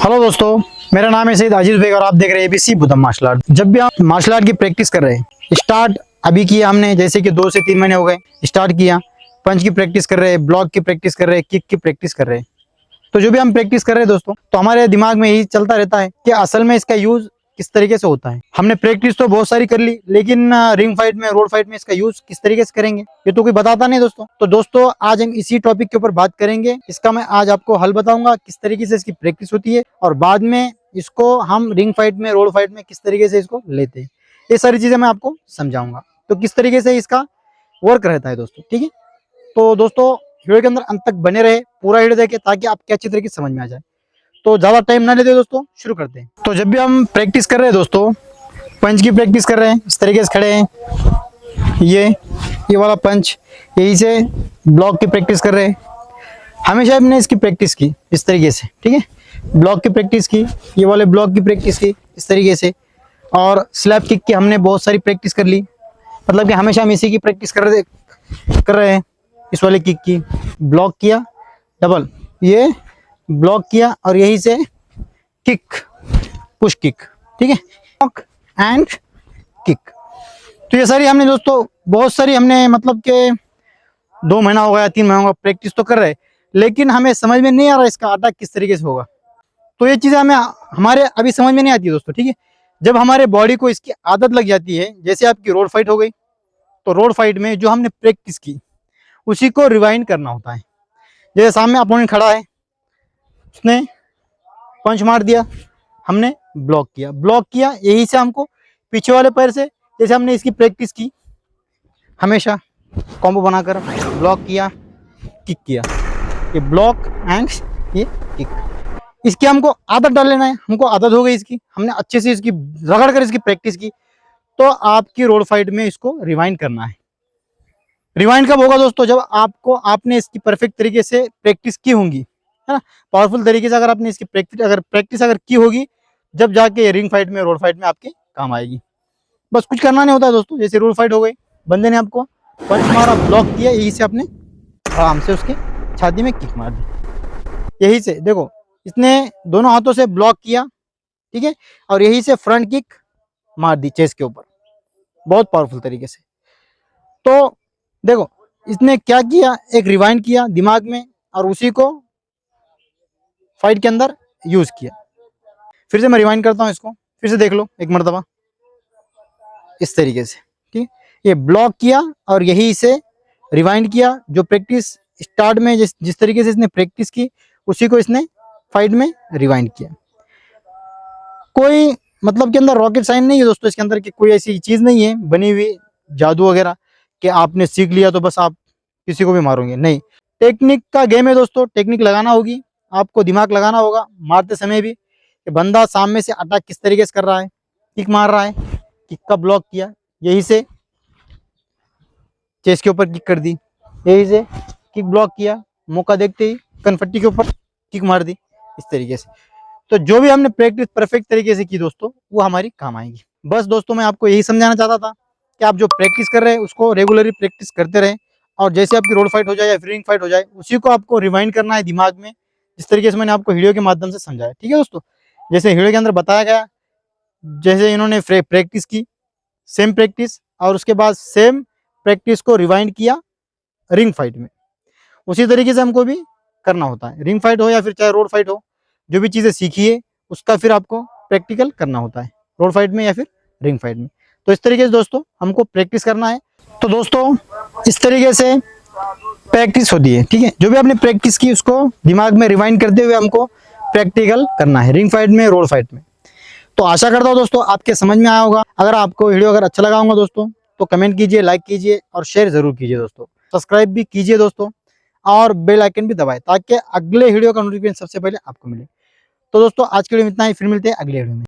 Hello दोस्तों, मेरा नाम है सईद आजिज बेग और आप देख रहे हैं एबीसी बुद्धम मार्शल आर्ट। जब भी आप मार्शल आर्ट की प्रैक्टिस कर रहे हैं, स्टार्ट अभी किया हमने, जैसे कि 2 से 3 महीने हो गए स्टार्ट किया। पंच की प्रैक्टिस कर रहे हैं, ब्लॉक की प्रैक्टिस कर रहे हैं, किक की प्रैक्टिस कर रहे हैं। तो जो भी हम प्रैक्टिस कर रहे हैं दोस्तों, तो हमारे दिमाग में यही चलता रहता है कि असल में इसका यूज किस तरीके से होता है। हमने प्रैक्टिस तो बहुत सारी कर ली, लेकिन रिंग फाइट में, रोड फाइट में इसका यूज किस तरीके से करेंगे ये तो कोई बताता नहीं दोस्तों। तो दोस्तों आज हम इसी टॉपिक के ऊपर बात करेंगे। इसका मैं आज आपको हल बताऊंगा किस तरीके से इसकी प्रैक्टिस होती है, और बाद में इसको हम रिंग फाइट में, रोड फाइट में किस तरीके से इसको लेते हैं। ये सारी चीजें मैं आपको समझाऊंगा, तो किस तरीके से इसका वर्क रहता है दोस्तों। ठीक है, तो दोस्तों वीडियो के अंदर अंत तक बने रहे, पूरा वीडियो देखें ताकि आपके अच्छी तरीके से समझ में आ जाए। तो ज्यादा टाइम ना लेते दोस्तों, शुरू करते हैं। तो जब भी हम प्रैक्टिस कर रहे हैं दोस्तों, पंच की प्रैक्टिस कर रहे हैं, इस तरीके से खड़े हैं, ये वाला पंच, यही से ब्लॉक की प्रैक्टिस कर रहे हैं। हमेशा हमने इसकी प्रैक्टिस की इस तरीके से, ठीक है, ब्लॉक की प्रैक्टिस की, ये वाले ब्लॉक की प्रैक्टिस की इस तरीके से, और स्लैप किक की हमने बहुत सारी प्रैक्टिस कर ली। मतलब कि हमेशा हम इसी की प्रैक्टिस कर रहे हैं। इस वाले किक की ब्लॉक किया, डबल, ये ब्लॉक किया, और यही से किक, पुश किक, ठीक है, ब्लॉक एंड किक। तो ये सारी हमने दोस्तों बहुत सारी हमने, मतलब कि 2 महीना हो गया, 3 महीना हो गया, प्रैक्टिस तो कर रहे, लेकिन हमें समझ में नहीं आ रहा इसका अटैक किस तरीके से होगा। तो ये चीज़ें हमें हमारे अभी समझ में नहीं आती है दोस्तों। ठीक है, जब हमारे बॉडी को इसकी आदत लग जाती है, जैसे आपकी रोड फाइट हो गई, तो रोड फाइट में जो हमने प्रैक्टिस की उसी को रिवाइंड करना होता है। जैसे सामने अपोनेंट खड़ा है, उसने पंच मार दिया, हमने ब्लॉक किया, यही से हमको पीछे वाले पैर से, जैसे हमने इसकी प्रैक्टिस की, हमेशा कॉम्बो बनाकर ब्लॉक किया, किक किया, ये ब्लॉक एंड ये किक। इसकी हमको आदत डाल लेना है। हमको आदत हो गई इसकी, हमने अच्छे से इसकी रगड़ कर इसकी प्रैक्टिस की, तो आपकी रोड फाइट में इसको रिवाइंड करना है। रिवाइंड कब होगा दोस्तों? जब आपने इसकी परफेक्ट तरीके से प्रैक्टिस की होंगी, है ना, पावरफुल तरीके से अगर आपने इसकी प्रैक्टिस अगर की होगी, जब जाके रिंग फाइट में, रोड फाइट में आपके काम आएगी। बस कुछ करना नहीं होता दोस्तों। जैसे रोड फाइट हो गई, बंदे ने आपको पंच मारा, ब्लॉक किया, यही से आपने आराम से उसके छाती में किक मार दी। यही से देखो, इसने दोनों हाथों से ब्लॉक किया, ठीक है, और यही से फ्रंट किक मार दी चेस्ट के ऊपर, बहुत पावरफुल तरीके से। तो देखो इसने क्या किया, एक रिवाइंड किया दिमाग में, और उसी को फाइट के अंदर यूज किया। फिर से मैं रिवाइंड करता हूँ इसको, फिर से देख लो एक मरतबा, इस तरीके से, ठीक, ये ब्लॉक किया और यही से रिवाइंड किया। जो प्रैक्टिस स्टार्ट में जिस तरीके से इसने प्रैक्टिस की, उसी को इसने फाइट में रिवाइंड किया। कोई मतलब के अंदर रॉकेट साइंस नहीं है दोस्तों, इसके अंदर की कोई ऐसी चीज नहीं है बनी हुई जादू वगैरह कि आपने सीख लिया तो बस आप किसी को भी मारोगे, नहीं। टेक्निक का गेम है दोस्तों, टेक्निक लगाना होगी, आपको दिमाग लगाना होगा मारते समय भी, कि बंदा सामने से अटैक किस तरीके से कर रहा है, किक मार रहा है, किक का ब्लॉक किया, यही से चेस्ट के ऊपर किक कर दी, यही से किक ब्लॉक किया, मौका देखते ही कनफट्टी के ऊपर किक मार दी, इस तरीके से। तो जो भी हमने प्रैक्टिस परफेक्ट तरीके से की दोस्तों, वो हमारी काम आएगी। बस दोस्तों मैं आपको यही समझाना चाहता था कि आप जो प्रैक्टिस कर रहे हैं उसको रेगुलरली प्रैक्टिस करते रहें, और जैसे आपकी रोड फाइट हो जाए या फिर रिंग फाइट हो जाए, उसी को आपको रिवाइंड करना है दिमाग में, जिस तरीके से मैंने आपको वीडियो के माध्यम से समझाया। ठीक है दोस्तों, जैसे वीडियो के अंदर बताया गया, जैसे इन्होंने प्रैक्टिस की, सेम प्रैक्टिस, और उसके बाद सेम प्रैक्टिस को रिवाइंड किया रिंग फाइट में, उसी तरीके से हमको भी करना होता है। रिंग फाइट हो या फिर चाहे रोड फाइट हो, जो भी चीज़ें सीखी है उसका फिर आपको प्रैक्टिकल करना होता है, रोड फाइट में या फिर रिंग फाइट में। तो इस तरीके से दोस्तों हमको प्रैक्टिस करना है। तो दोस्तों इस तरीके से प्रैक्टिस होती है, ठीक है। जो भी आपने प्रैक्टिस की उसको दिमाग में रिवाइंड करते हुए हमको प्रैक्टिकल करना है, रिंग फाइट में, रोड फाइट में। तो आशा करता हूँ दोस्तों आपके समझ में आया होगा। अगर आपको वीडियो अगर अच्छा लगा होगा दोस्तों, तो कमेंट कीजिए, लाइक कीजिए और शेयर जरूर कीजिए दोस्तों। सब्सक्राइब भी कीजिए दोस्तों, और बेल आइकन भी दबाएं ताकि अगले वीडियो का नोटिफिकेशन सबसे पहले आपको मिले। तो दोस्तों आज के वीडियो में इतना ही, फिर मिलते हैं अगले वीडियो में।